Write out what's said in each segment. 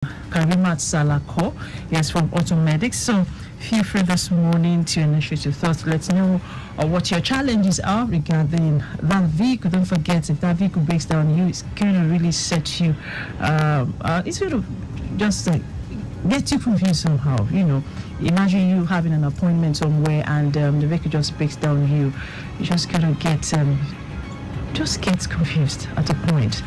Karimot Salako, yes, from AUTOMEDICS. So feel free this morning to initiate your thoughts. Let's know what your challenges are regarding that vehicle. Don't forget, if that vehicle breaks down you, it's going to really set you, it's going to just get you confused somehow. Imagine you having an appointment somewhere and the vehicle just breaks down you just going to get confused at a point.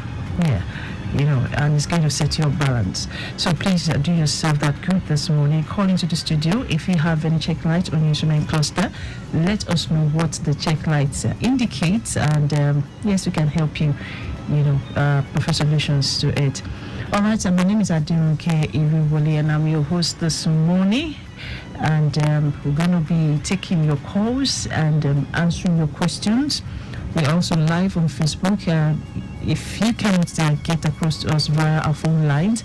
And it's going to set your balance. So please do yourself that good this morning. Call into the studio. If you have any check lights on your instrument cluster, let us know what the check lights indicate, and yes, we can help you, provide solutions to it. All right, my name is Aderonke Irewole, and I'm your host this morning. And we're going to be taking your calls and answering your questions. We're also live on Facebook. If you can't get across to us via our phone lines,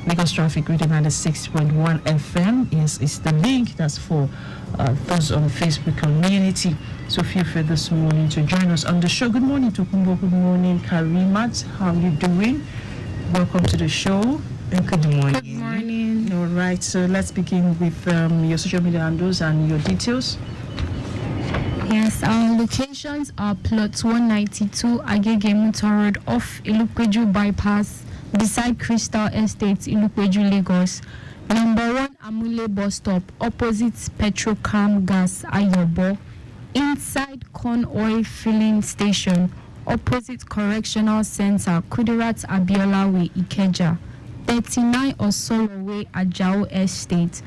Lagos Traffic Radio 96.1 FM, yes, it's the link that's for those on the Facebook community. So feel free this morning to join us on the show. Good morning, Tokunbo. Good morning, Karimot. How are you doing? Welcome to the show. Good morning. Good morning. All right, so let's begin with your social media handles and your details. Yes, our locations are plot 192 Agege Motor Road off Ilukweju Bypass beside Crystal Estate, Ilukweju, Lagos. Number 1 Amule Bus Stop opposite Petrocam Gas Ayobo. Inside Corn Oil Filling Station opposite Correctional Center Kudirat Abiola Way, Ikeja. 39 Osolo Way, Ajao Estate.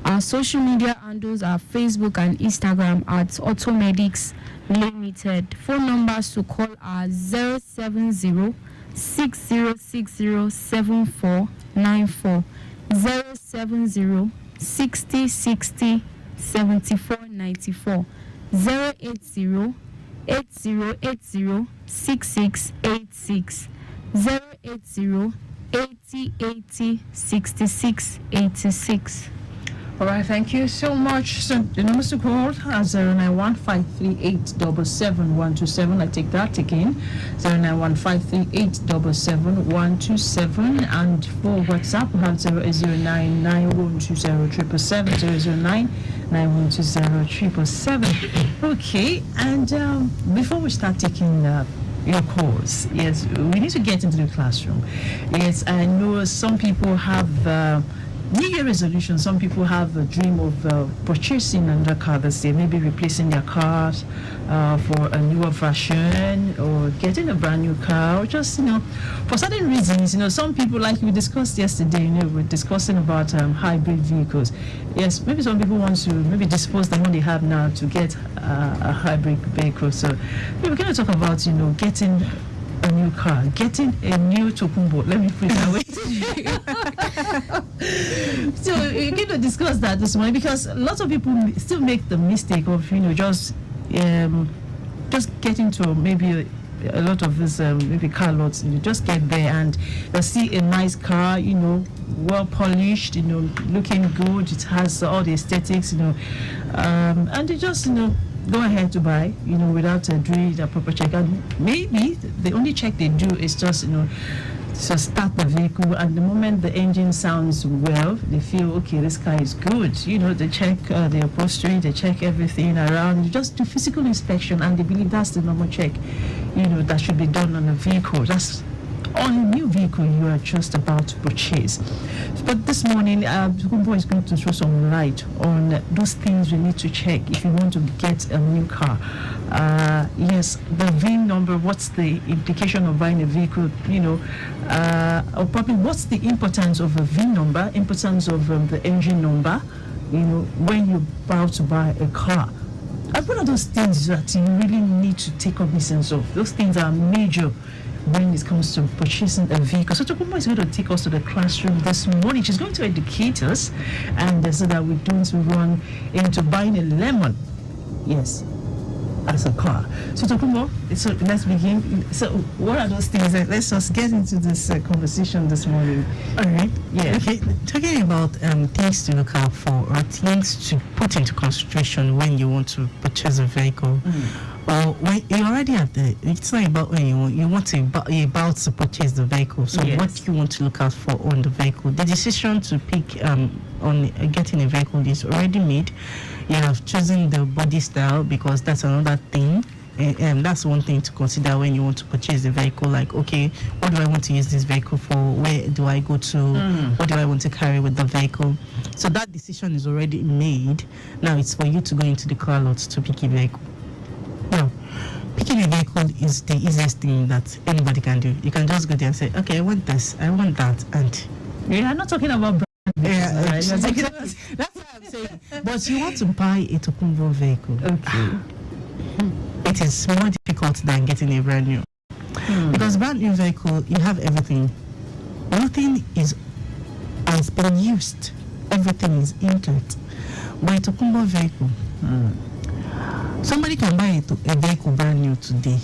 Our social media handles are Facebook and Instagram at AUTOMEDICS Limited. Phone numbers to call are 070 6060 7494, 070 6060 7494, 080 8080 6686, 080 8080 6686. All right, thank you so much. So the numbers to call are 09153877127. I take that again, 09153877127. And for WhatsApp, we have 08099120777, 009912077. Okay, and before we start taking your calls, yes, we need to get into the classroom. Yes, I know some people have New Year resolution. Some people have a dream of purchasing another car this year, maybe replacing their cars for a newer version, or getting a brand new car, or just for certain reasons. Some people, like we discussed yesterday, we're discussing about hybrid vehicles. Yes, maybe some people want to maybe dispose the money they have now to get a hybrid vehicle. So we're going to talk about getting a new car, getting a new Tokunbo. Let me put it that way. So we're going to discuss that this morning, because lots of people still make the mistake of just getting to maybe a lot of this maybe car lots. You just get there and they see a nice car, well polished, looking good. It has all the aesthetics, and they just go ahead to buy, without doing the proper check. And maybe the only check they do is just, so start the vehicle, and the moment the engine sounds well, they feel, okay, this car is good. They check the upholstery, they check everything around, they just do physical inspection, and they believe that's the normal check, that should be done on a vehicle. That's on a new vehicle you are just about to purchase. But this morning, Tokunbo is going to throw some light on those things we need to check if you want to get a new car. Yes, the VIN number, what's the implication of buying a vehicle, or probably what's the importance of a VIN number, importance of the engine number, when you're about to buy a car. And what are those things that you really need to take cognizance of? Those things are major when it comes to purchasing a vehicle. So Tokunbo is going to take us to the classroom this morning. She's going to educate us, and so that we don't run into buying a lemon, yes, as a car. So Tokunbo, so let's begin. So what are those things? Let's just get into this conversation this morning. All right. Yeah. Okay. Talking about things to look out for, or things to put into consideration when you want to purchase a vehicle. Or when you're already at it's not about when you want to about to purchase the vehicle. So Yes. what you want to look out for on the vehicle. The decision to pick on getting a vehicle is already made. You have chosen the body style, because that's another thing. And that's one thing to consider when you want to purchase the vehicle. Like, okay, what do I want to use this vehicle for? Where do I go to? What do I want to carry with the vehicle? So that decision is already made. Now it's for you to go into the car lot to pick a vehicle. Now, picking a vehicle is the easiest thing that anybody can do. You can just go there and say, okay, I want this, I want that, and We are not talking about yeah, right? You're talking about- that's what I'm saying. But you want to buy a Tokunbo vehicle. Okay. It is more difficult than getting a brand new. Because brand new vehicle, you have everything. Nothing has been used. Everything is intact. But a Tokunbo vehicle, somebody can buy a vehicle brand new today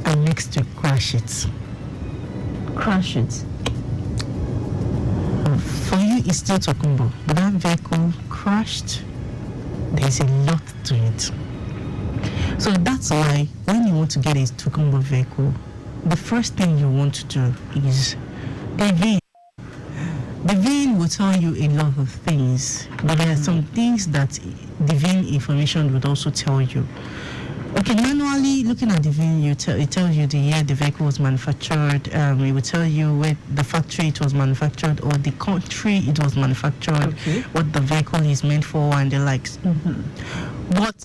and next week crash it. Crash it. For you, it's still Tokunbo, but that vehicle crashed. There's a lot to it. So that's why when you want to get a Tokunbo vehicle, the first thing you want to do is the VIN. The VIN will tell you a lot of things, but there are some things that the VIN information would also tell you. Okay, manually looking at the VIN, it tells you the year the vehicle was manufactured. It will tell you where the factory it was manufactured or the country it was manufactured, Okay. what the vehicle is meant for, and the likes. But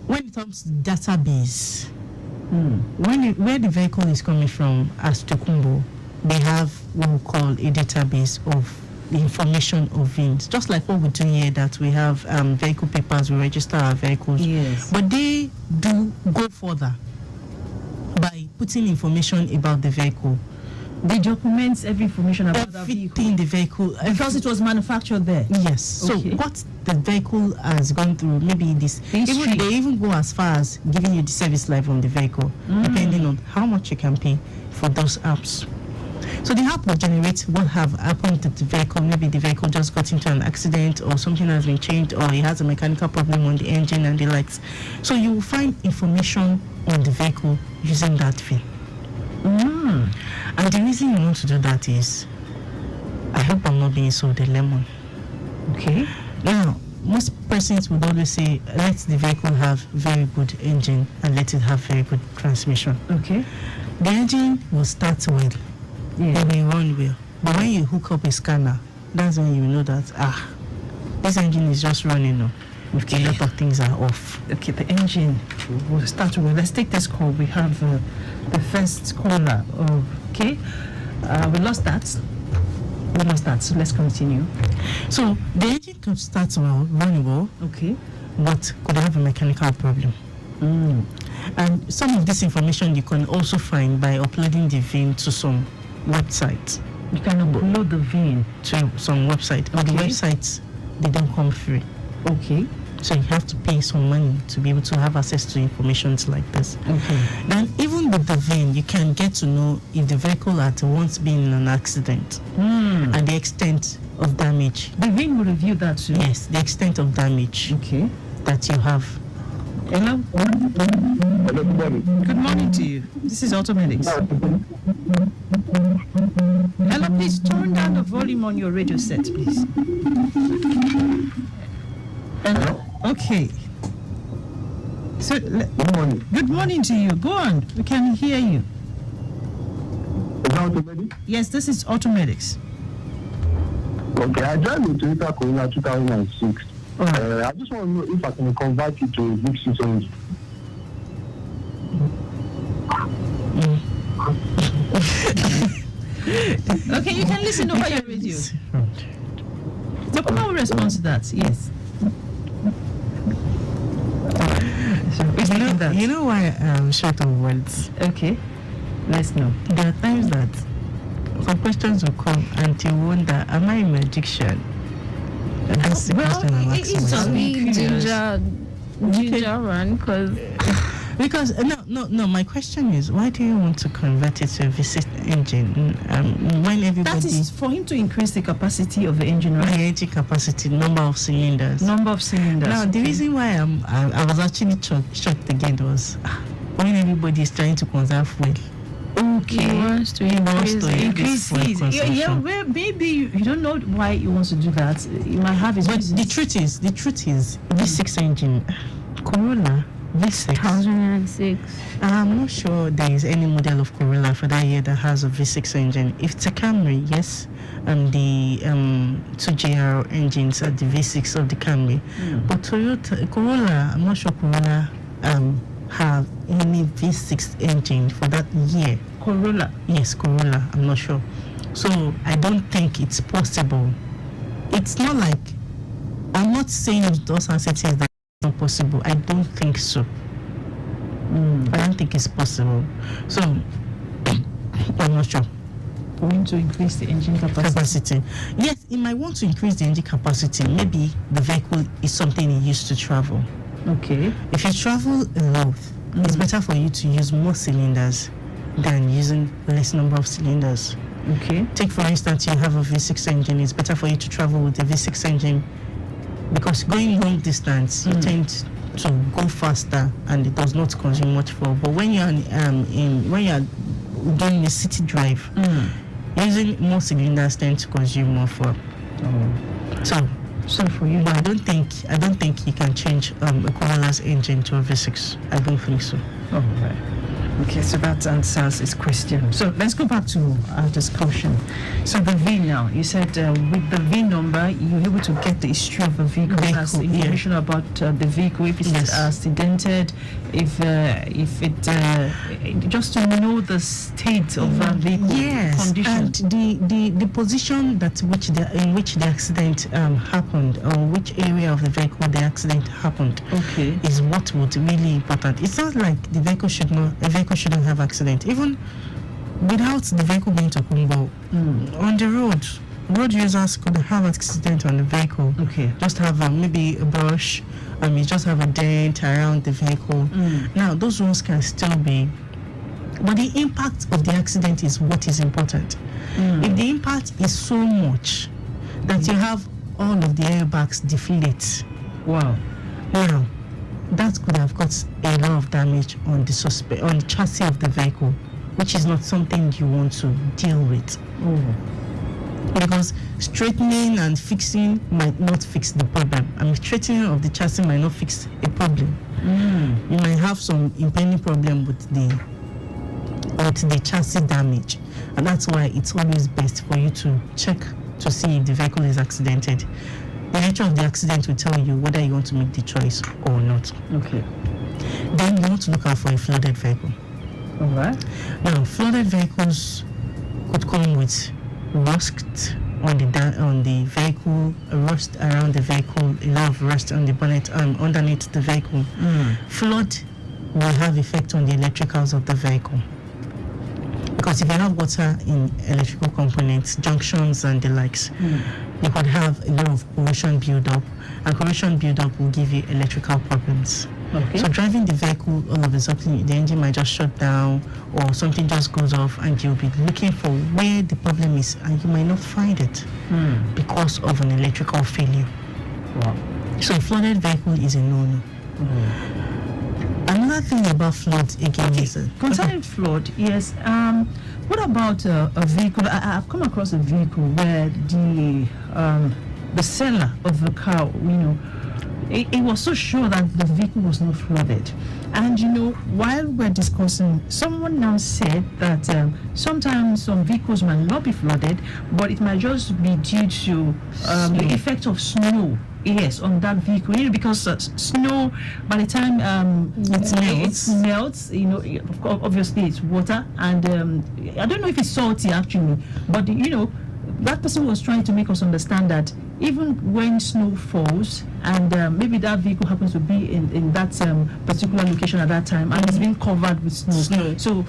when it comes to database, where the vehicle is coming from as Tokunbo, they have what we call a database of the information of VINs. Just like what we do here, that we have vehicle papers, we register our vehicles. Yes. But they do go further by putting information about the vehicle. They document every information about the vehicle. Everything the vehicle. Because it was manufactured there. Yes. Okay. So what the vehicle has gone through, maybe this. History. They even go as far as giving you the service life on the vehicle, depending on how much you can pay for those apps. So the app will generate what have happened to the vehicle. Maybe the vehicle just got into an accident, or something has been changed, or it has a mechanical problem on the engine and the lights. So you will find information on the vehicle using that VIN. And the reason you want to do that is, I hope I'm not being sold a lemon. Okay. Now, most persons would always say, let the vehicle have very good engine and let it have very good transmission. Okay. The engine will start well, Yeah. it will run well. But when you hook up a scanner, that's when you know that, this engine is just running now. A lot of things are off. Okay, the engine. We'll start with. Let's take this call. We have the first caller. Okay. We lost that. So let's continue. So the engine could start well, run well, Okay. but could have a mechanical problem. And some of this information you can also find by uploading the VIN to some websites. You can upload the VIN. To some website, but the Okay. websites, they don't come free. Okay. So you have to pay some money to be able to have access to information like this. Okay. Then even with the VIN, you can get to know if the vehicle had once been in an accident and the extent of damage. The VIN will review that too. Yes, the extent of damage Okay. that you have. Hello. Hello, good morning. Good morning to you. This is AUTOMEDICS. Hello, please turn down the volume on your radio set, please. Hello. Okay. So, Good morning. good morning to you. Go on. We can hear you. Is that automatic? Yes, this is AUTOMEDICS. Okay, I drive a Toyota Corolla 2006. I just want to know if I can convert it to a big 6 engine. Okay, you can listen over your radio. The caller will respond to that. Yes. You know why I'm short of words? Okay. Let's know. There are times that some questions will come and you wonder, am I a magician? And that's the question I'm asking it's myself. Ginger run, because Because no. My question is, why do you want to convert it to a engine. When everybody That is for him to increase the capacity of the engine, right? the engine capacity, number of cylinders. Number of cylinders. Now, the okay. reason why I was actually shocked again was when everybody is trying to conserve fuel. Okay. He wants to increase fuel his. Yeah, consumption. well, maybe you don't know why he wants to do that. He might have his But reasons. the truth is, V6 engine, Corolla V6. 2006. I'm not sure there is any model of Corolla for that year that has a V6 engine. If it's a Camry, yes, the 2JR engines are the V6 of the Camry. But Corolla, I'm not sure Corolla have any V6 engine for that year. Corolla. Yes, Corolla, I'm not sure. So I don't think it's possible. It's not like, I'm not saying those assets that it's not possible. I don't think so. I don't think it's possible. So I'm not sure. For him to increase the engine capacity. Yes, he might want to increase the engine capacity. Maybe the vehicle is something he used to travel. Okay. If you travel a lot, it's better for you to use more cylinders than using less number of cylinders. Okay. Take for instance, you have a V6 engine. It's better for you to travel with a V6 engine because going long distance, you tend to go faster and it does not consume much fuel. But when you're when you're doing a city drive, using more cylinders tend to consume more fuel. So for you, I don't think you can change a Corolla's engine to a V6. I don't think so. All right. Okay, so that answers his question. So let's go back to our discussion. So the V now, you said with the V number, you're able to get the history of the vehicle, as information about the vehicle, if it's accidented, if it, just to know the state of the vehicle condition. And the position in which the accident happened, or which area of the vehicle the accident happened, is what would really important. It's not like the vehicle shouldn't have accident. Even without the vehicle being Tokunbo, on the road users could have accident on the vehicle. Just have maybe a brush, you just have a dent around the vehicle. Now those ones can still be, but the impact of the accident is what is important. If the impact is so much that you have all of the airbags deflate, now that could have got a lot of damage on the chassis of the vehicle, which is not something you want to deal with. Because straightening and fixing might not fix the problem. Straightening of the chassis might not fix a problem. You might have some impending problem with the chassis damage, and that's why it's always best for you to check to see if the vehicle is accidented. The nature of the accident will tell you whether you want to make the choice or not. Then you want to look out for a flooded vehicle. Now, flooded vehicles could come with rust on the vehicle, rust around the vehicle, a lot of rust on the bonnet underneath the vehicle. Flood will have effect on the electricals of the vehicle. Because if you have water in electrical components, junctions and the likes, you could have a lot of corrosion build-up, and corrosion build-up will give you electrical problems. So driving the vehicle, all of a sudden the engine might just shut down or something just goes off, and you'll be looking for where the problem is and you might not find it because of an electrical failure. So a flooded vehicle is a no-no. Another thing about flood again is concerning flood, yes. What about a vehicle? I've come across a vehicle where the seller of the car, it was so sure that the vehicle was not flooded. And while we're discussing, someone now said that sometimes some vehicles might not be flooded, but it might just be due to the effect of snow. Yes, on that vehicle, because snow, by the time it melts, obviously it's water, and I don't know if it's salty actually, but that person was trying to make us understand that even when snow falls, and maybe that vehicle happens to be in that particular location at that time, and it's being covered with snow. So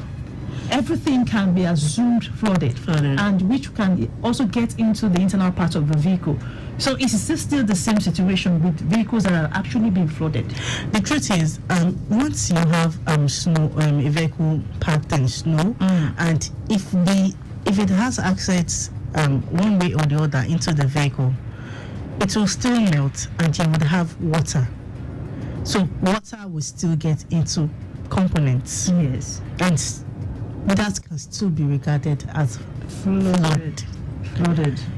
everything can be assumed flooded, and which can also get into the internal part of the vehicle. So is it still the same situation with vehicles that are actually being flooded? The truth is, once you have snow, a vehicle parked in snow, and if it has access one way or the other into the vehicle, it will still melt, and you would have water. So water will still get into components. Yes, and that can still be regarded as flooded.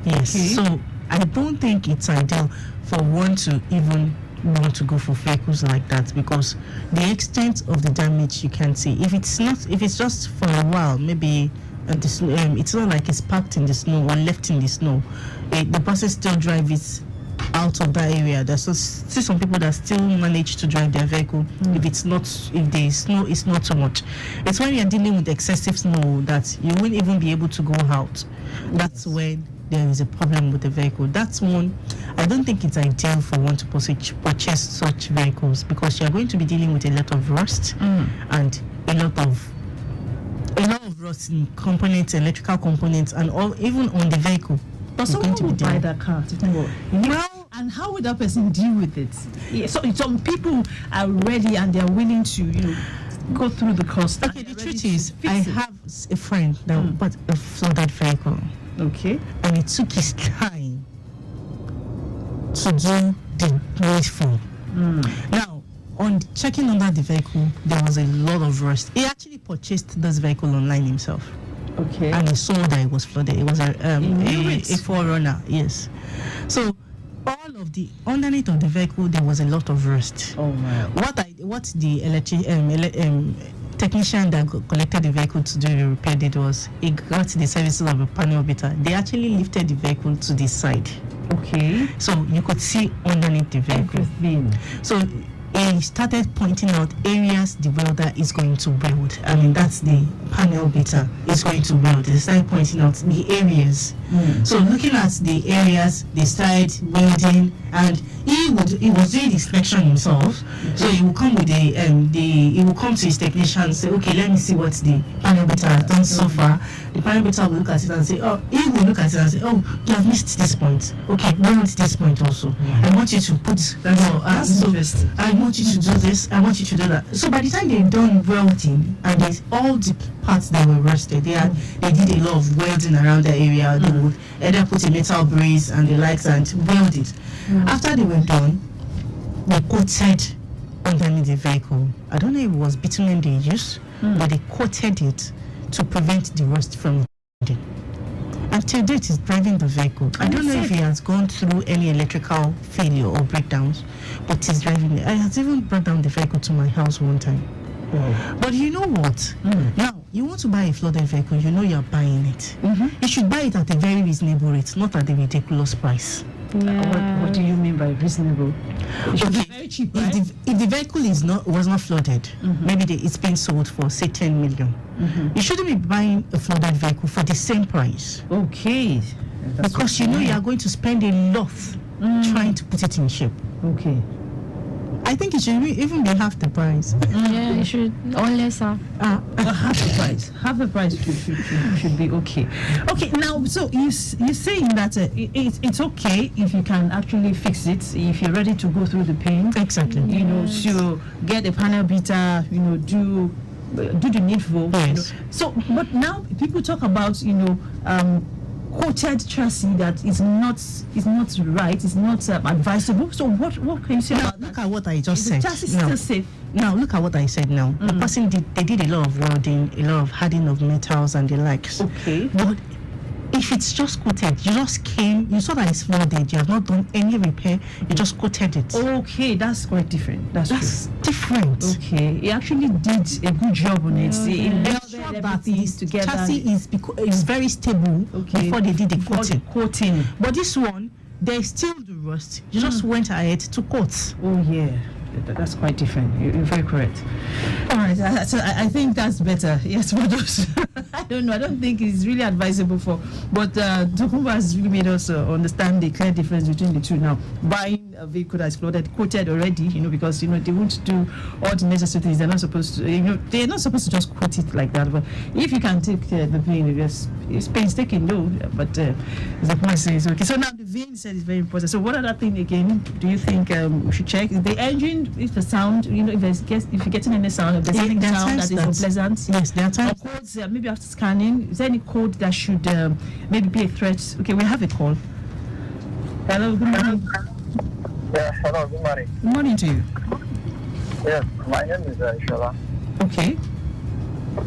Yes. Okay. So I don't think it's ideal for one to even want to go for vehicles like that, because the extent of the damage you can see. If it's just for a while, maybe it's not like it's parked in the snow or left in the snow. The person still drives it out of that area. There's still some people that still manage to drive their vehicle if the snow is not so much. It's when you're dealing with excessive snow that you won't even be able to go out. That's when there is a problem with the vehicle. That's one. I don't think it's ideal for one to purchase such vehicles, because you're going to be dealing with a lot of rust and a lot of rust in components, electrical components, and all, even on the vehicle. But someone will buy that car. Well, and how would that person deal with it? Yeah, so some people are ready and they're willing to, go through the cost. Okay, the truth is, I have a friend that bought a flooded vehicle. Okay. And it took his time to do the needful. Now, on checking under the vehicle, there was a lot of rust. He actually purchased this vehicle online himself. Okay. And he saw that it was flooded. It was a 4Runner, yes. So all of the underneath of the vehicle, there was a lot of rust. Oh my! What the technician that collected the vehicle to do the repair did was he got the services of a panel beater. They actually lifted the vehicle to the side. Okay. So you could see underneath the vehicle. Everything. So he started pointing out areas the welder is going to weld. I mean, that's the panel beater is going to weld. They started pointing out the areas. So looking at the areas, they started welding, and he was doing the inspection himself. So he will come with he will come to his technician and say, okay, let me see what the panel beater has done so far. The panel beater will look at it and say, he will look at it and say, you have missed this point. Okay, weld this point also. I want you to put that's interesting. I want you to do this, I want you to do that. So by the time they've done welding, and there's all the parts that were rusted, they did a lot of welding around the area. They would either put a metal brace and the likes and weld it. After they were done, they coated underneath the vehicle. I don't know if it was bitumen they used, but they coated it to prevent the rust from building. And till date, he's driving the vehicle. I don't know if he has gone through any electrical failure or breakdowns, but he's driving it. I has even brought down the vehicle to my house one time. But you know what? Now, you want to buy a flooded vehicle, you know you're buying it. You should buy it at a very reasonable rate, not at a ridiculous price. What do you mean by reasonable? It should be very cheap, right? If the vehicle was not flooded, maybe it's been sold for, say, 10 million. You shouldn't be buying a flooded vehicle for the same price. Okay. Because you know you are going to spend a lot trying to put it in shape. Okay. I think it should even be half the price. Yeah, it should, or lesser. Half the price. Half the price should be okay. Okay, now, so you're saying that it's okay if you can actually fix it, if you're ready to go through the pain. Exactly. To get a panel beater, do the needful. Yes. So, but now people talk about, coated chassis that is not right, is not advisable. So what can you say about that? Look at what I just said. The chassis still safe? Now look at what I said now. The person did a lot of welding, a lot of hardening of metals and the likes. Okay. But if it's just coated, you just came, you saw that it's flooded, you have not done any repair, you just coated it. Okay, that's quite different. That's true. Different. Okay, he actually did a good job on it. They He that the chassis is very stable before they did the coating. But this one, there's still the rust. You just went ahead to coat. Oh yeah. That's quite different. You're very correct. All right, so I think that's better. Yes, for those. I don't know. I don't think it's really advisable for. But Tokunbo has really made us understand the clear difference between the two now. Buying a vehicle that's quoted already, because they won't do all the necessary things. They're not supposed to. They're not supposed to just quote it like that. But if you can take the VIN, it's painstaking, though. But the point says okay. So now the VIN said is very important. So what other thing again do you think we should check? Is the engine, if the sound, if you're getting any sound, if there's any sound that is unpleasant. Yes, there are times. Codes, maybe after scanning, is there any code that should maybe be a threat? Okay, we have a call. Hello, good morning. Yeah, hello, good morning. Good morning to you. Yes, my name is Shola. Okay.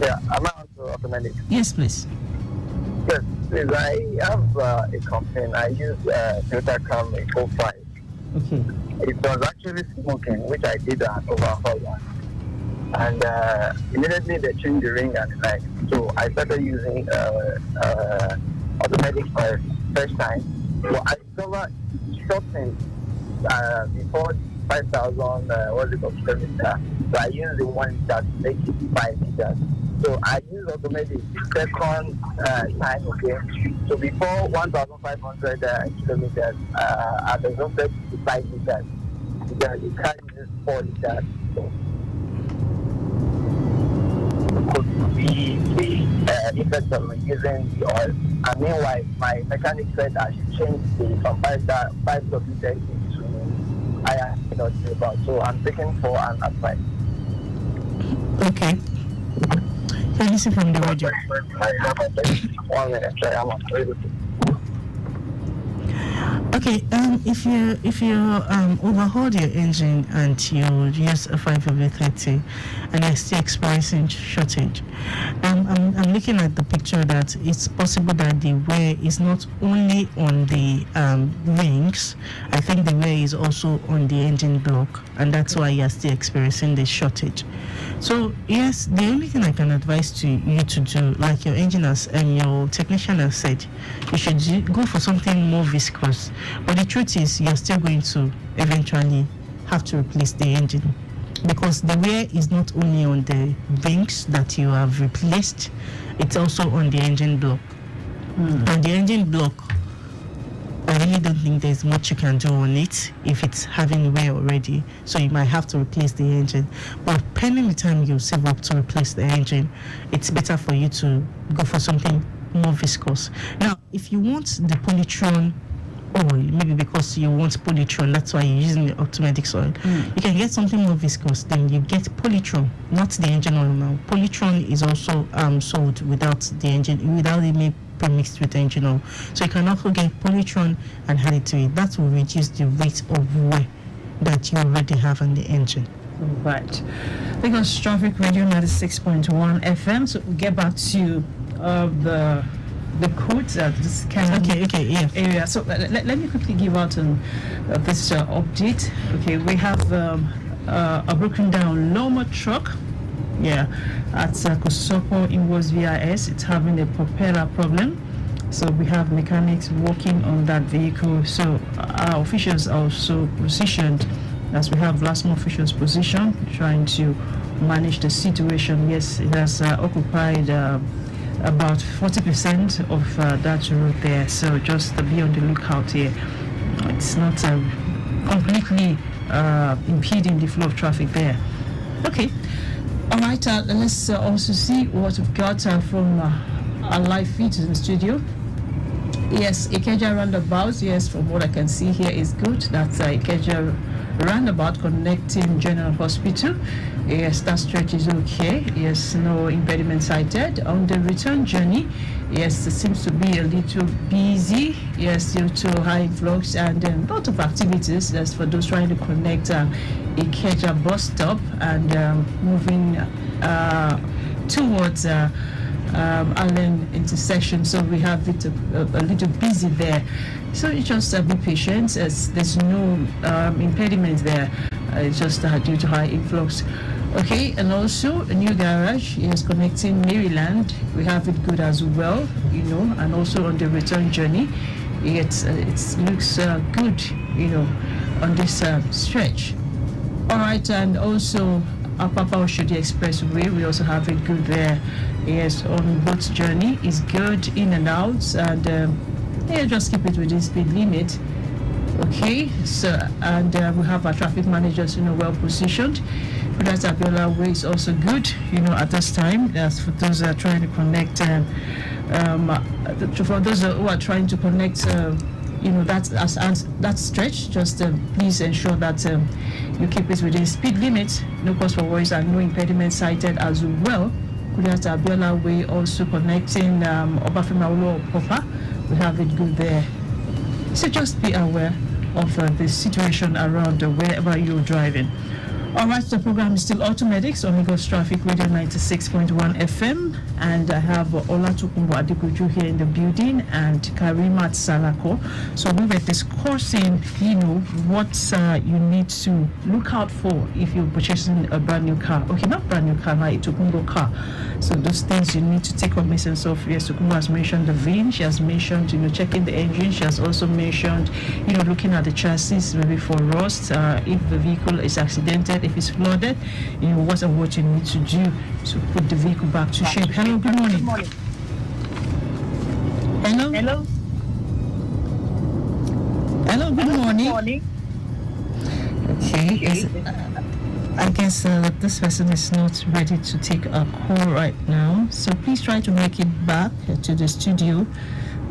Yeah, I'm out to AUTOMEDICS. Yes, please. Yes, please, I have a complaint. I use Toyota Camry 05. Okay. It was actually smoking, which I did an overhaul. And immediately they changed the ring and the light. So I started using AUTOMEDICS for the first time. So I discovered shorting before 5,000 kilometers. So I used the one that makes it 5 meters. So I use AUTOMEDICS the second time again. So before 1,500 kilometers, I exhausted 5 meters. Because the car uses 4 liters. Could be the effect of using the oil. And meanwhile, my mechanic said I should change the from 5W to higher about. So I'm taking for an advice. Okay. Can you listen from the radio? 1 minute, sorry, I'm not able to. Okay, if you overhaul your engine and you use a 5W30 and you're still experiencing shortage, I'm looking at the picture that it's possible that the wear is not only on the rings. I think the wear is also on the engine block, and that's why you're still experiencing the shortage. So yes, the only thing I can advise to you to do, like your engineers and your technician has said, you should go for something more viscous. But the truth is, you're still going to eventually have to replace the engine, because the wear is not only on the rings that you have replaced, it's also on the engine block. And the engine block, I really don't think there's much you can do on it if it's having wear already. So you might have to replace the engine. But pending the time you save up to replace the engine, it's better for you to go for something more viscous. Now, if you want the Polytron oil, maybe because you want Polytron, that's why you're using the AUTOMEDICS oil, you can get something more viscous. Then you get Polytron, not the engine oil now. Polytron is also sold without the engine, without it mixed with engine oil. So you can also get Polytron and add it to it. That will reduce the rate of wear that you already have on the engine. Right. Because Traffic Radio 96.1 FM. So we'll get back to the codes at this kind of area. So let me quickly give out this update. Okay, we have a broken down Loma truck. Yeah, at Kosoko in Wos VIS, it's having a propeller problem. So we have mechanics working on that vehicle. So our officials are also positioned, as we have last month officials positioned, trying to manage the situation. Yes, it has occupied about 40% of that road there. So just be on the lookout here. It's not completely impeding the flow of traffic there. Okay. All right, let's also see what we've got from our live feed in the studio. Yes, Ikeja roundabout, yes, from what I can see here is good. That's Ikeja roundabout connecting General Hospital. Yes, that stretch is okay. Yes, no impediment cited. On the return journey, yes, it seems to be a little busy. Yes, due to high influx and a lot of activities. That's for those trying to connect Ikeja bus stop and moving towards Allen intersection. So we have it a little busy there. So you just be patient, as there's no impediment there. It's just due to high influx. Okay, and also a new garage is connecting Maryland. We have it good as well, and also on the return journey, it looks good, on this stretch. All right, and also Papa Oshodi Expressway, we also have it good there. Yes, on both journey is good in and out, and just keep it within speed limit. Okay, so and we have our traffic managers, well positioned. That Abiola Way is also good, at this time. As for those that are trying to connect, for those who are trying to connect, that stretch, just please ensure that you keep it within speed limit. No cause for worries and no impediment cited as well. That Abiola Way also connecting Obafemi Awolowo Popa. We have it good there. So just be aware of the situation around wherever you're driving. All right, the program is still AUTOMEDICS on Lagos Traffic Radio 96.1 FM, and I have Tokunbo Adegoju here in the building and Karimot Salako. So we were discussing, what you need to look out for if you're purchasing a brand new car. Okay, not brand new car, like a Tokunbo car. So those things you need to take cognizance of. Yes, Tokunbo has mentioned the VIN. She has mentioned, checking the engine. She has also mentioned, looking at the chassis, maybe for rust, if the vehicle is accidented, if it's flooded, what you need to do to put the vehicle back to shape. Hello, good morning. Hello, good morning. Okay, I guess this person is not ready to take a call right now, so please try to make it back to the studio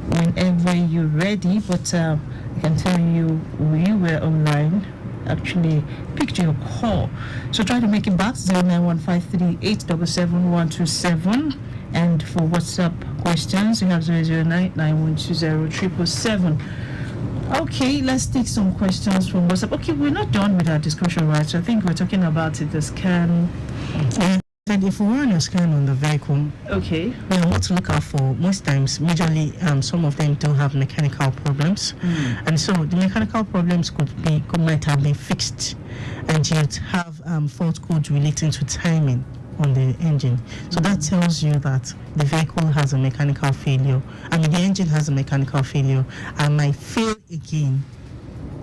whenever you're ready. But I can tell you we were online, actually picked your call, so try to make it back. 09153877127, and for WhatsApp questions you have 00991207777. Okay, let's take some questions from WhatsApp. Okay, we're not done with our discussion, right? So I think we're talking about the scan. And if we run a scan on the vehicle, okay, what to look out for? Most times, majorly, some of them do have mechanical problems, and so the mechanical problems might have been fixed, and you'd have fault codes relating to timing on the engine. So that tells you that the vehicle has a mechanical failure. The engine has a mechanical failure and might fail again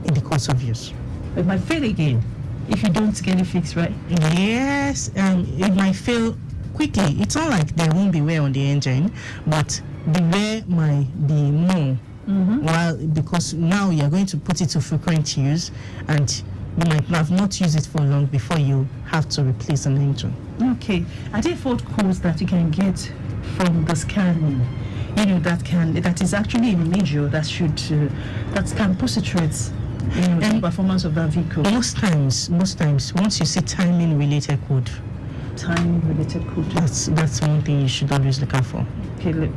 in the course of use. It might fail again if you don't get it fixed, right? Yes, it might fail quickly. It's not like there won't be wear on the engine, but the wear might be more. Because now you're going to put it to frequent use, and you might have not used it for long before you have to replace an engine. Okay, are there fault codes that you can get from the scanning? That is actually a major that can positivate the performance of that vehicle. Most times, once you see timing related code, that's one thing you should always look out for. Okay, do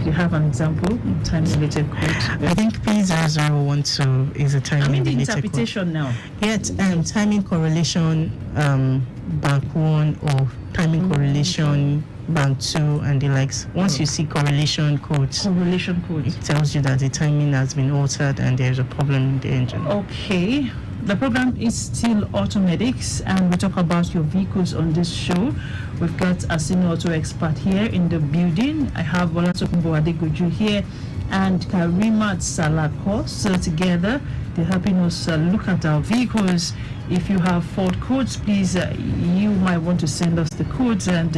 you have an example? Timing related code. I think P0012 is a timing related code. Interpretation now. Yet timing correlation bank 1 or timing correlation bank 2 and the likes. Once you see correlation codes, it tells you that the timing has been altered and there's a problem in the engine. Okay, the program is still AUTOMEDICS, and we talk about your vehicles on this show. We've got a senior auto expert here in the building. I have Tokunbo Adegoju here and Karimot Salako. So together they're helping us look at our vehicles. If you have fault codes, please, you might want to send us the codes, and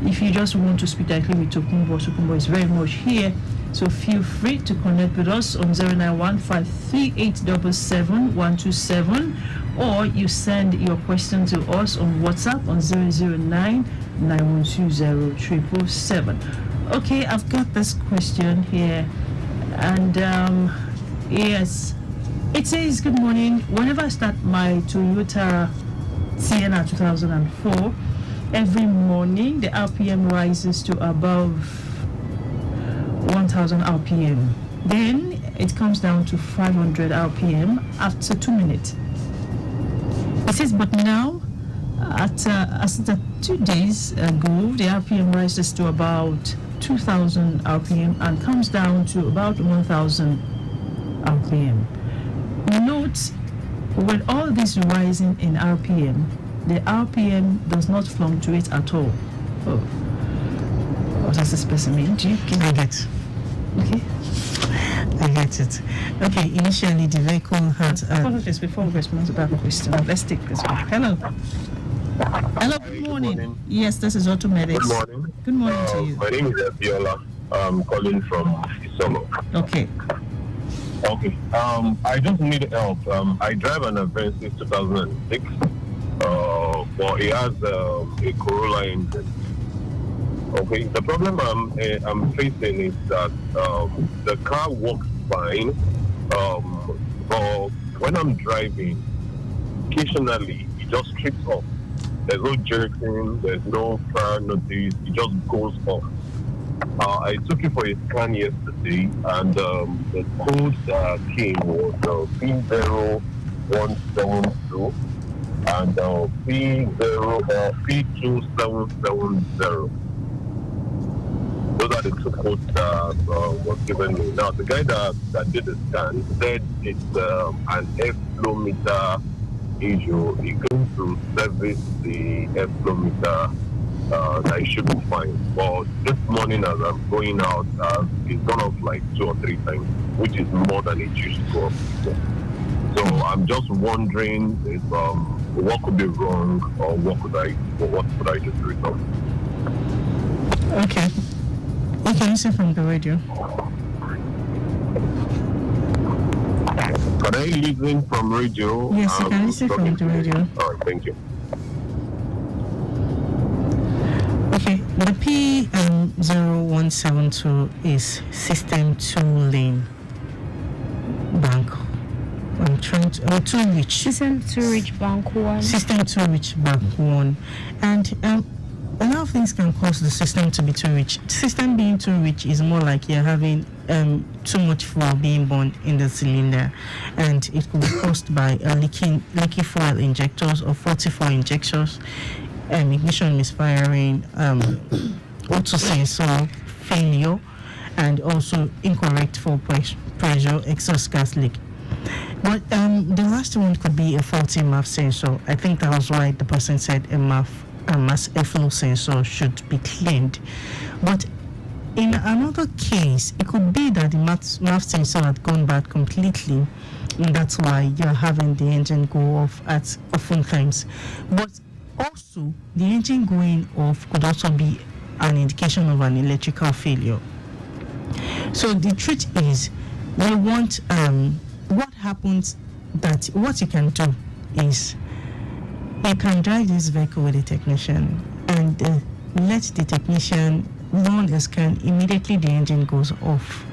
if you just want to speak directly with Tokunbo is very much here. So feel free to connect with us on 09153877127, or you send your question to us on WhatsApp on 00991207777. Okay, I've got this question here, and yes, it says, good morning. Whenever I start my Toyota Sienna 2004, every morning the RPM rises to above 1000 RPM. Then it comes down to 500 RPM after 2 minutes. It says, but now, as the 2 days ago, the RPM rises to about 2000 RPM and comes down to about 1000 RPM. Note, with all this rising in RPM, the RPM does not fluctuate at all. Oh. What does this person mean? Do you get it? Okay. I get it. Okay, initially the vehicle had. Apologies before we respond to that question. Let's take this one. Hello. Hello, good morning. Yes, this is AUTOMEDICS. Good morning. Good morning to you. My name is Abiola. I'm calling from Isolo. Okay. Okay. I just need help. I drive an Advance since 2006. But it has a Corolla engine. Okay. The problem I'm facing is that the car works fine. But when I'm driving, occasionally it just trips off. There's no jerking, there's no prior notice, it just goes off. I took it for a scan yesterday, and the code that came was P0172 and P2770. Those are the two codes that was given me. Now, the guy that did the scan said it's an airflow meter issue. He came to service the airflow meter. That it should be fine. But this morning, as I'm going out, it's gone off like 2 or 3 times, which is more than it used to go up. So I'm just wondering if what could be wrong, or what could I do to resolve? Okay. You can listen from the radio. Can I listen from radio? Yes, you can listen from the radio. All right, thank you. Okay, the P0172 is System 2 lane bank. I'm trying to 2 reach. System 2 reach bank 1. System 2 reach bank 1. And a lot of things can cause the system to be 2 reach. System being 2 reach is more like you're having too much fuel being burned in the cylinder, and it could be caused by leaky fuel injectors or faulty fuel injectors. Ignition misfiring, auto sensor failure, and also incorrect fuel pressure, exhaust gas leak. But the last one could be a faulty MAF sensor. I think that was why the person said a mass airflow sensor should be cleaned. But in another case, it could be that the MAF sensor had gone bad completely, and that's why you're having the engine go off at often times. But also, the engine going off could also be an indication of an electrical failure. So the truth is, we want what happens that what you can do is you can drive this vehicle with a technician and let the technician run a scan. Immediately the engine goes off.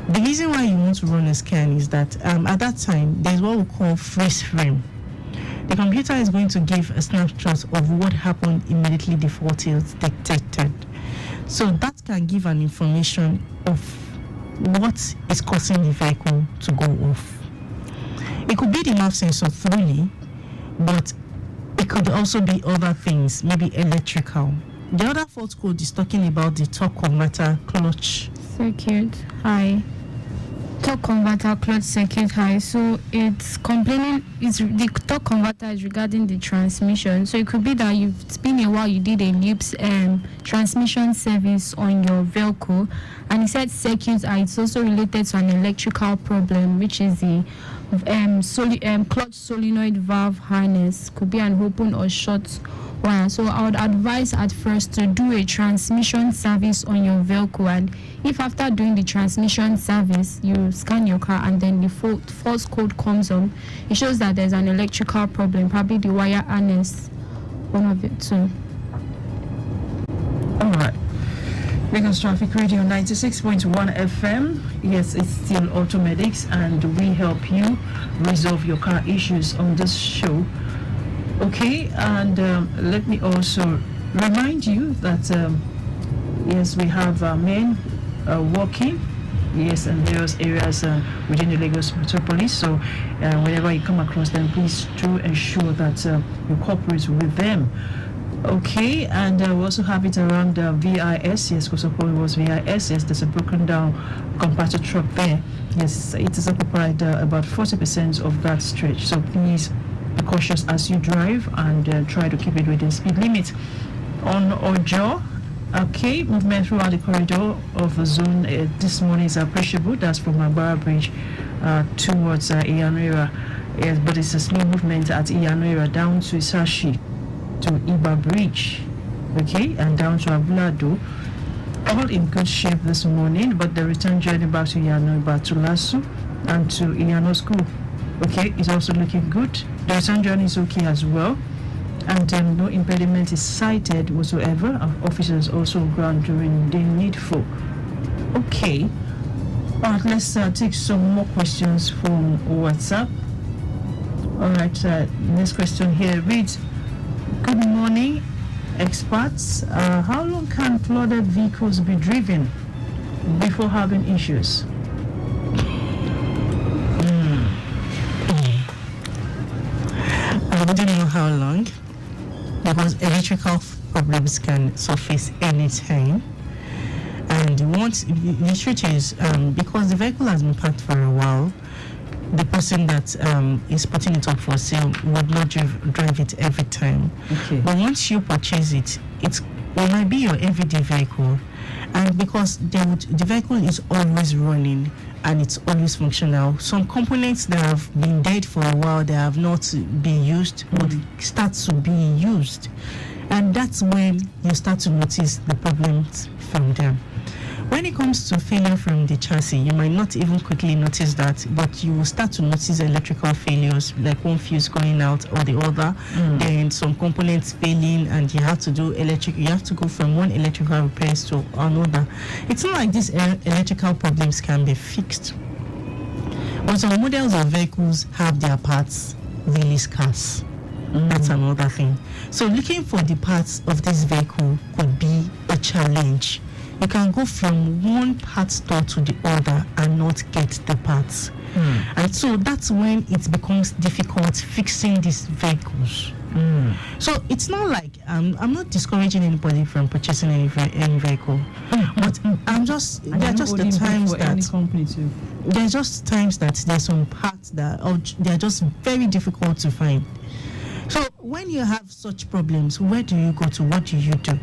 The reason why you want to run a scan is that at that time there's what we call freeze frame. The computer is going to give a snapshot of what happened immediately the fault is detected. So that can give an information of what is causing the vehicle to go off. It could be the MAF sensor thoroughly, but it could also be other things, maybe electrical. The other fault code is talking about the torque converter clutch circuit high. Torque converter clutch circuit high. So it's complaining, the torque converter is regarding the transmission. So it could be that it's been a while you did a LIPS transmission service on your vehicle, and he said circuits are, it's also related to an electrical problem, which is the clutch solenoid valve harness. Could be an open or short wire. So I would advise at first to do a transmission service on your vehicle, and if after doing the transmission service you scan your car and then the false code comes on, it shows that there's an electrical problem, probably the wire harness, one of it too. All right. Lagos Traffic Radio 96.1 FM. Yes, it's still AUTOMEDICS, and we help you resolve your car issues on this show. Okay, and let me also remind you that yes, we have men working, yes, in various areas within the Lagos metropolis. So whenever you come across them, please do ensure that you cooperate with them. Okay, and we also have it around VIS. Yes, Kosoko was VIS. Yes, there's a broken down compactor truck there. Yes, it is occupied about 40% of that stretch. So please be cautious as you drive and try to keep it within speed limit. On Ojo, Okay, movement throughout the corridor of the zone this morning is appreciable. That's from Agbara Bridge towards Iyanwera. Yes, but it's a slow movement at Iyanwera down to Isashi to Iba Bridge. Okay, and down to Abulado. All in good shape this morning, but the return journey back to Iyanwera to Lasu and to Iyano School, okay, is also looking good. The return journey is okay as well. And no impediment is cited whatsoever. Our officers also ground during the needful. Okay. All right, let's take some more questions from WhatsApp. All right, next question here reads, good morning, experts. How long can flooded vehicles be driven before having issues? I wouldn't know how long, because electrical problems can surface anytime. And once the truth is, because the vehicle has been parked for a while, the person that is putting it up for sale would not drive it every time. Okay. But once you purchase it, it might be your everyday vehicle, and because the vehicle is always running and it's always functional, some components that have been dead for a while, they have not been used, would start to be used, and that's when you start to notice the problems from them. When it comes to failure from the chassis, you might not even quickly notice that, but you will start to notice electrical failures, like one fuse going out or the other, then some components failing, and you have to go from one electrical repairs to another. It's not like these electrical problems can be fixed. But some models of vehicles have their parts really scarce. That's another thing. So looking for the parts of this vehicle could be a challenge. You can go from one part store to the other and not get the parts. And so that's when it becomes difficult fixing these vehicles. So it's not like I'm not discouraging anybody from purchasing any vehicle, but there are just the times that there's just times that there's some parts that they're just very difficult to find. So when you have such problems, where do you go to? What do you do?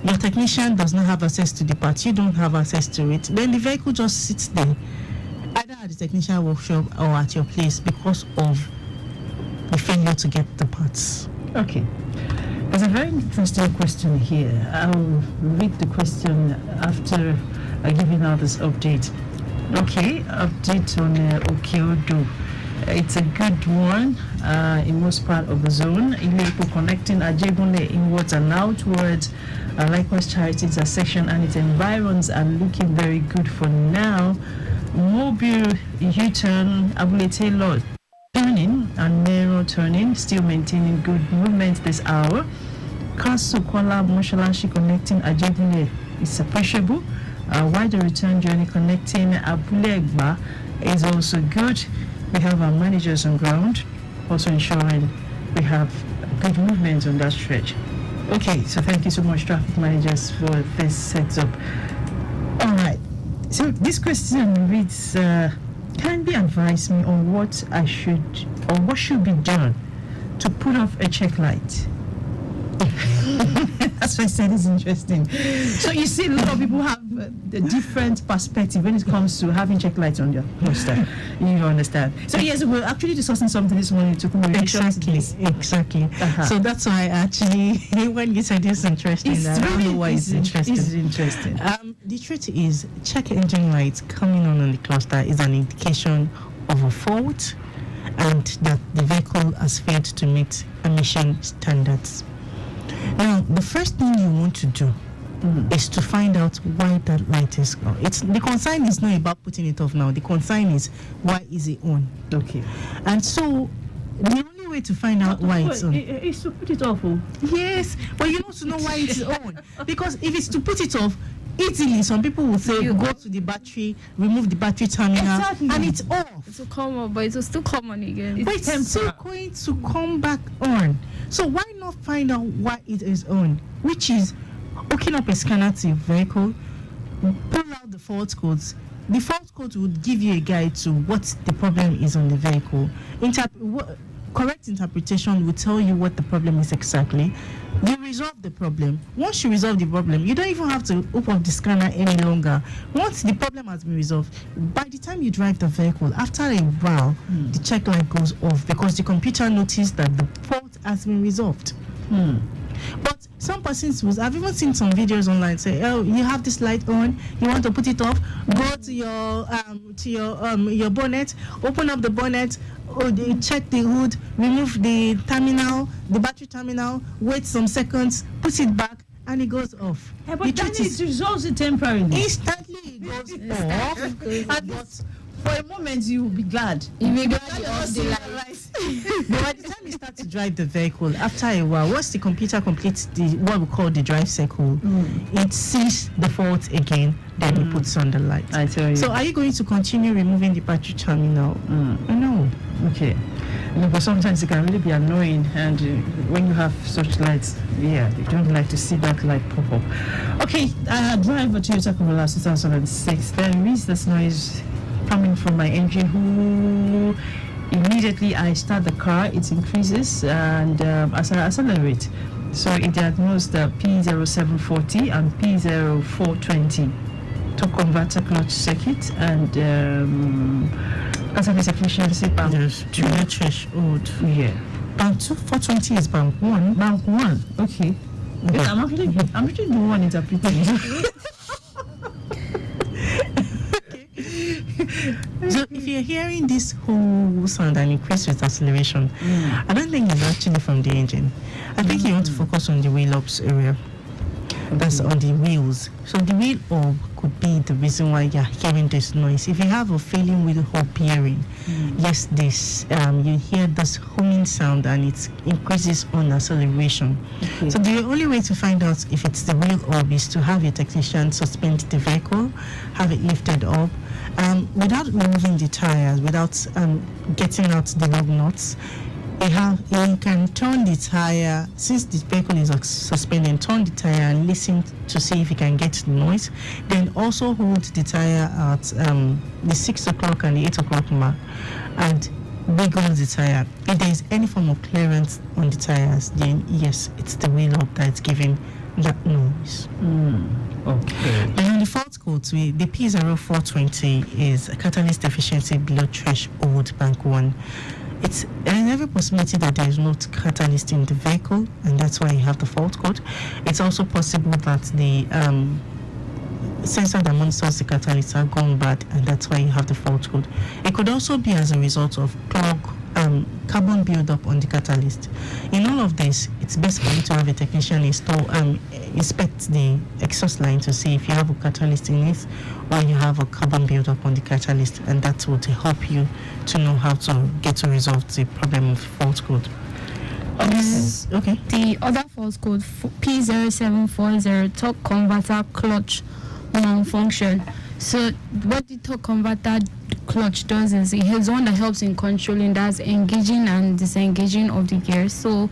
Your technician does not have access to the parts, you don't have access to it, then the vehicle just sits there, either at the technician workshop or at your place, because of the failure to get the parts. Okay. There's a very interesting question here. I'll read the question after giving out this update. Okay, update on Okeodo. It's a good one in most part of the zone. Ilepo connecting Ajegunle inwards and outwards. Likewise, Charity intersection and its environs are looking very good for now. Mobile U-turn, Abule Taylor turning and Mero turning, still maintaining good movement this hour. Kasu Kuala Moshalashi connecting Ajegunle is appreciable. While the return journey connecting Abule Egba is also good. We have our managers on ground, also ensuring we have good movement on that stretch. Okay, so thank you so much, traffic managers, for this heads up. All right, so this question reads, kindly advise me on what should be done to put off a check light. That's why I said it's interesting. So you see, a lot of people have a different perspective when it comes to having check lights on their poster. You understand? So yes, we're actually discussing something this morning to Exactly. So that's why actually, when you said it's interesting, I don't know why it's interesting. It's interesting. The truth is, check engine lights coming on the cluster is an indication of a fault, and that the vehicle has failed to meet emission standards. Now, the first thing you want to do is to find out why that light is on. The concern is not about putting it off now. The concern is, why is it on? Okay. And so, the only way to find out why it's on is to put it off. Yes, but you need to know why it's on. Because if it's to put it off, easily some people will say, go to the battery, remove the battery terminal, and it's off. It will come on, but it will still come on again. But it's still going to come back on. So why not find out why it is on? Which is hooking up a scanner to your vehicle, pull out the fault codes. The fault code would give you a guide to what the problem is on the vehicle. correct interpretation will tell you what the problem is exactly. You resolve the problem. Once you resolve the problem, you don't even have to open up the scanner any longer. Once the problem has been resolved, by the time you drive the vehicle, after a while, the check light goes off because the computer noticed that the fault has been resolved. But some persons I've even seen some videos online say, oh, you have this light on, you want to put it off, go to your bonnet, open up the bonnet, check the hood, remove the terminal, the battery terminal, wait some seconds, put it back, and it goes off. Yeah, but then it resolves it temporarily. Instantly it goes off. But for a moment you will be glad. You may be But by the time you start to drive the vehicle, after a while, once the computer completes what we call the drive cycle, it sees the fault again, then it puts on the light. I tell you. So are you going to continue removing the battery terminal? No. Okay. No, but sometimes it can really be annoying, and when you have such lights, you don't like to see that light pop up. Okay, I drive a Toyota Corolla 2006. There is this noise coming from my engine. Immediately I start the car, it increases, and as I accelerate, so it diagnosed the P0740 and P0420 torque converter clutch circuit, and catalyst efficiency bank. Yes, dual threshold. Yeah. Bank 420 is bank 1. Bank 1. Okay. I'm actually the one interpreting. So if you're hearing this whole sound and increase with acceleration, I don't think it's actually from the engine. I think you want to focus on the wheel ups area. That's on the wheels. So the wheel up could be the reason why you're hearing this noise. If you have a failing wheel hub bearing, yes, this you hear this humming sound and it increases on acceleration. Okay. So the only way to find out if it's the wheel hub is to have your technician suspend the vehicle, have it lifted up, without removing the tires, without getting out the lug nuts. You can turn the tire, since the vehicle is suspended, turn the tire and listen to see if you can get the noise. Then also hold the tire at the 6 o'clock and the 8 o'clock mark and wiggle the tire. If there is any form of clearance on the tires, then yes, it's the wheel up that's giving that noise. Okay. And on the fault code, the P0420 is a catalyst efficiency below threshold bank 1. There's every possibility that there is no catalyst in the vehicle, and that's why you have the fault code. It's also possible that the sensor that monitors the catalyst are gone bad, and that's why you have the fault code. It could also be as a result of carbon buildup on the catalyst. In all of this, it's best for you to have a technician inspect the exhaust line to see if you have a catalyst in it or you have a carbon buildup on the catalyst, and that will help you to know how to get to resolve the problem of fault code. Okay. The other fault code, P0740, torque converter clutch malfunction. So what the torque converter clutch does is it's one that helps in controlling, that's engaging and disengaging of the gears. So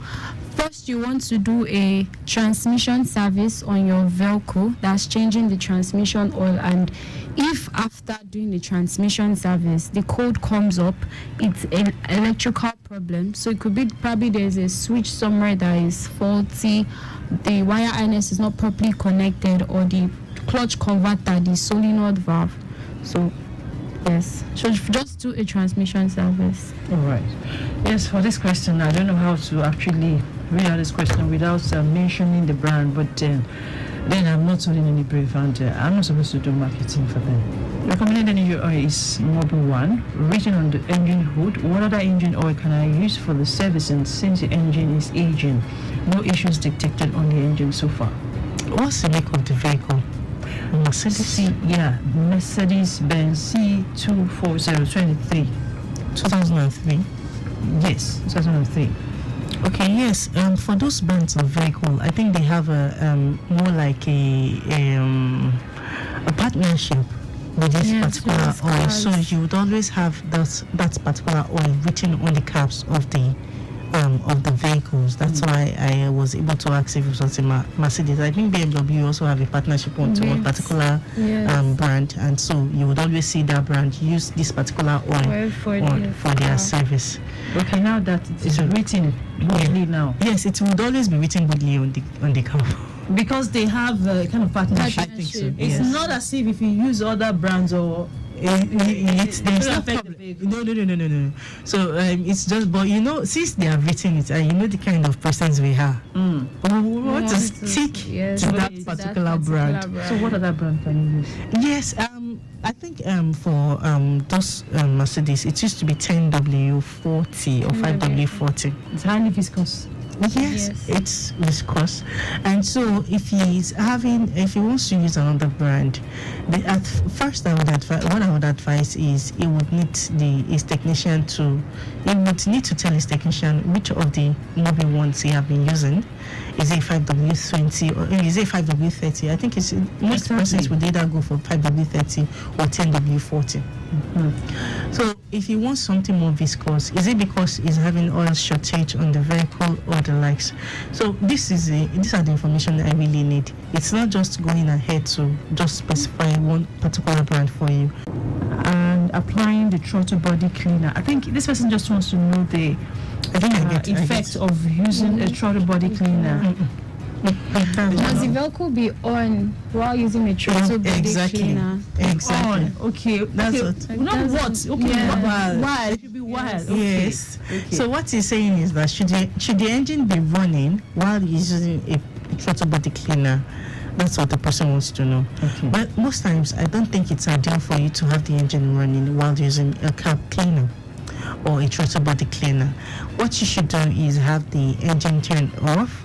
first you want to do a transmission service on your vehicle, that's changing the transmission oil, and if after doing the transmission service the code comes up, it's an electrical problem. So it could be probably there's a switch somewhere that is faulty, the wire harness is not properly connected, or the clutch converter, the solenoid valve. So yes, so just do a transmission service. All right. Yes, for this question, I don't know how to actually read out this question without mentioning the brand, but then I'm not selling any brief, and I'm not supposed to do marketing for them. Recommended engine oil is Mobile One. Written on the engine hood, what other engine oil can I use for the servicing since the engine is aging? No issues detected on the engine so far. What's the make of the vehicle? Mercedes-Benz C24023. 2003? Yes, 2003. Okay, yes. For those brands of vehicle, I think they have a more like a partnership with this particular oil. So you would always have that particular oil written on the caps of the of the vehicles. That's why I was able to ask if it was a Mercedes. I think BMW also have a partnership on to one particular brand, and so you would always see that brand use this particular oil for their service. Okay, now that it's written boldly now. Yes, it would always be written boldly on the car. Because they have a kind of partnership. I think so. It's not as if you use other brands or there's no problem. No. So it's just, but since they have written it, and the kind of persons we are, we want to stick to that particular brand. So what other brand can you use? Yes, I think for those Mercedes, it used to be 10W40 or 5W40. It's highly viscous. Yes, it's viscous, and so if he wants to use another brand, at first what I would advise is he would need he would need to tell his technician which of the movie ones he have been using. Is it 5W20 or is it 5W30? I think most persons would either go for 5W30 or 10W40. So if he wants something more viscous, is it because he's having oil shortage on the vehicle or the likes? So these are the information that I really need. It's not just going ahead to just specify one particular brand for you. And applying the throttle body cleaner. I think this person just wants to know the effect of using a throttle body cleaner. Must the vehicle be on while using a throttle body cleaner? Exactly. On. Okay. That's what. Not what. Okay. Yeah. Why? It should be wild. Okay. Yes. Okay. So what he's saying is that should the engine be running while he's using a throttle body cleaner? That's what the person wants to know. Okay. But most times, I don't think it's ideal for you to have the engine running while using a car cleaner or a throttle body cleaner. What you should do is have the engine turned off,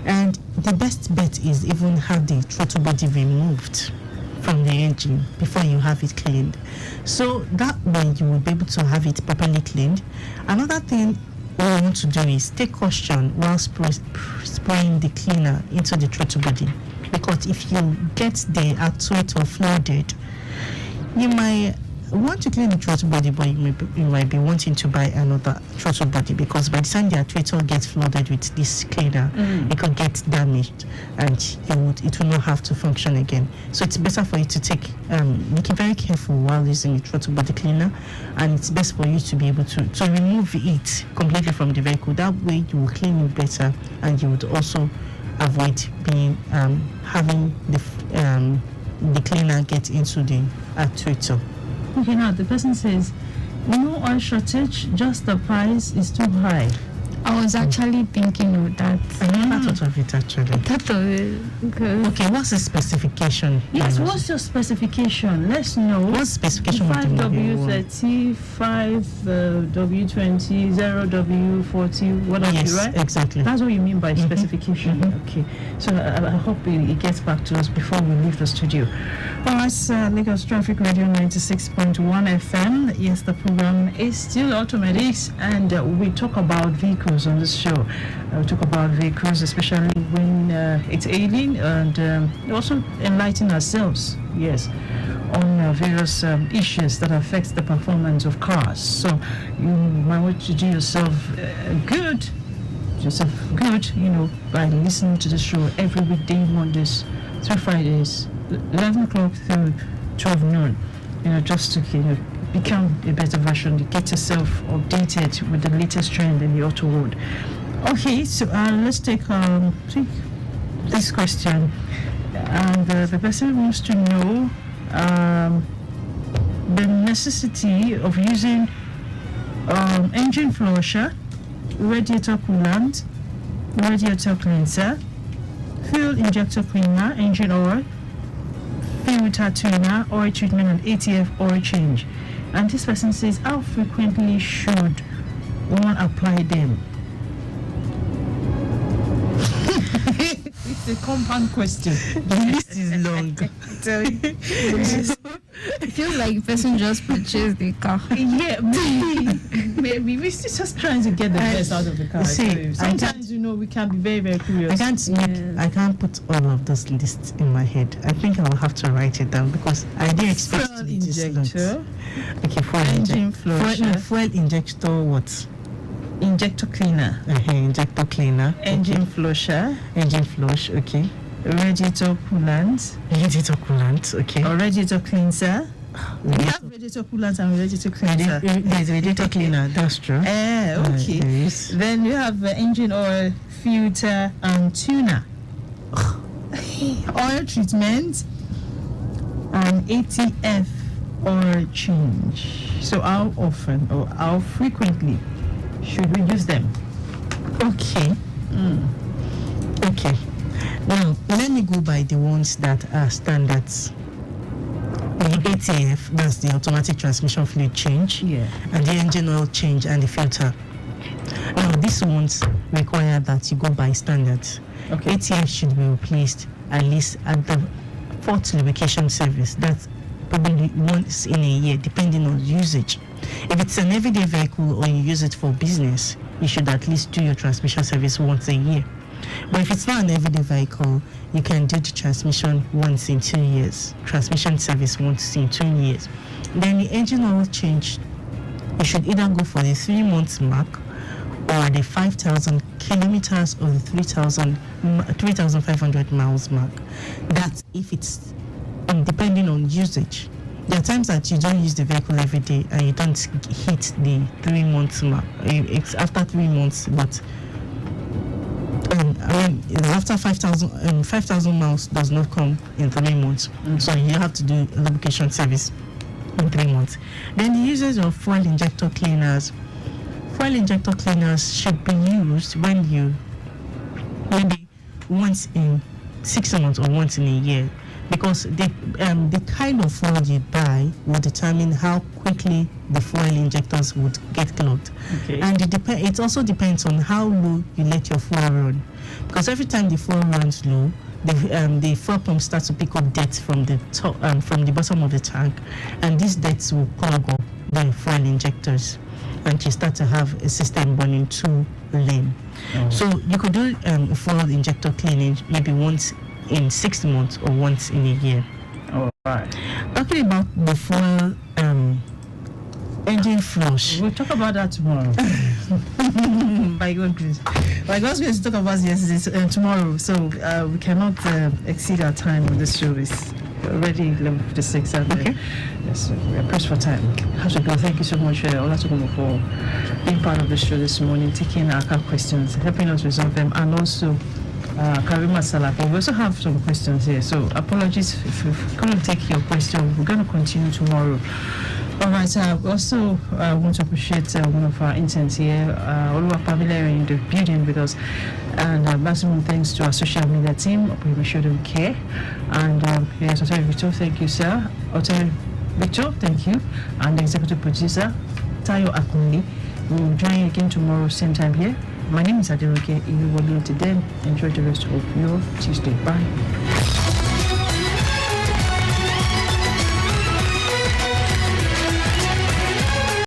and the best bet is even have the throttle body removed from the engine before you have it cleaned. So that way you will be able to have it properly cleaned. Another thing we want to do is take caution while spraying the cleaner into the throttle body, because if you get the actuator flooded, you might want to clean the throttle body, but you might be wanting to buy another throttle body, because by the time the actuator gets flooded with this cleaner, it could get damaged and it will not have to function again. So it's better for you to be very careful while using the throttle body cleaner, and it's best for you to be able to remove it completely from the vehicle. That way you will clean it better, and you would also avoid being having the cleaner get into the actuator. Okay, now the person says, no oil shortage, just the price is too high. I was actually thinking of that. I never thought of it actually. Okay, what's the specification? Yes, what's your specification? Let's know. What's the specification? 5W30, 5W20, 0W40, what yes, right? Exactly. That's what you mean by specification. Okay. So I hope it gets back to us before we leave the studio. All right, Lagos Traffic Radio 96.1 FM. Yes, the program is still AUTOMEDICS, and we talk about vehicles on this show. We talk about vehicles, especially when it's ailing, and also enlighten ourselves, yes, on various issues that affect the performance of cars. So you might want to do yourself good, by listening to the show every weekday, Mondays through Fridays, 11 o'clock through 12 noon, just to become a better version, to get yourself updated with the latest trend in the auto world. Okay, so let's take this question. And the person wants to know the necessity of using engine flusher, radiator coolant, radiator cleanser, fuel injector cleaner, engine oil, filter tuner, oil treatment, and ATF oil change. And this person says, how frequently should one apply them? It's a compound question. The list is long. I feel like the person just purchased the car. Yeah, maybe we're just trying to get the best out of the car. See, sometimes we can be very, very curious. I can't put all of those lists in my head. I think I will have to write it down, because I didn't expect it to be this long. Okay, fuel injector. What? injector cleaner, injector cleaner, engine flusher, engine flush, okay, radiator coolant, okay, or radiator cleanser. We have radiator coolant and radiator cleanser. There's radiator cleaner, that's true. Okay. Yes. Then you have engine oil, filter, and tuner. Oil treatment and ATF oil change. So how often or how frequently should we use them? Okay. Okay. Now let me go by the ones that are standards. The ATF, that's the automatic transmission fluid change, and the engine oil change and the filter. Now these ones require that you go by standards. Okay. ATF should be replaced at least at the 4th lubrication service. That's probably once in a year, depending on usage. If it's an everyday vehicle or you use it for business, you should at least do your transmission service once a year. But if it's not an everyday vehicle, you can do the transmission once in 2 years, transmission service once in 2 years. Then the engine oil change, you should either go for the 3 months mark or the 5,000 kilometers or the 3,500 miles mark. That's if it's depending on usage. There are times that you don't use the vehicle every day and you don't hit the 3 months mark. It's after 3 months, but after 5,000 miles does not come in 3 months. So you have to do a lubrication service in 3 months. Then the usage of fuel injector cleaners. Fuel injector cleaners should be used when you maybe once in 6 months or once in a year, because the kind of fuel you buy will determine how quickly the fuel injectors would get clogged. Okay. And it also depends on how low you let your fuel run, because every time the fuel runs low, the fuel pump starts to pick up dirt from the top, from the bottom of the tank, and these dirts will clog up the fuel injectors, and you start to have a system burning 2 lane. So you could do a fuel injector cleaning maybe once in 6 months or once in a year. All right. Talking about the fuel engine flush. We'll talk about that tomorrow. By God's grace. By God's grace, we'll talk about it tomorrow. So we cannot exceed our time on this show. It's already 11:56. Okay. Yes, we are pressed for time. Have to go. Thank you so much, Tokunbo, for being part of the show this morning, taking our questions, helping us resolve them, and also Karimot Salako. We also have some questions here, so apologies if we couldn't take your question. We're going to continue tomorrow. All right, we also want to appreciate one of our interns here, Oluwa Pamela, in the building with us, and maximum thanks to our social media team. We show them care. And yes, Hotel Victor, thank you, sir. Hotel Victor, thank you. And the executive producer, Tayo Akunli. We will join you again tomorrow, same time here. My name is Aderonke. Irewole Aderonke. Enjoy the rest of your Tuesday. Bye.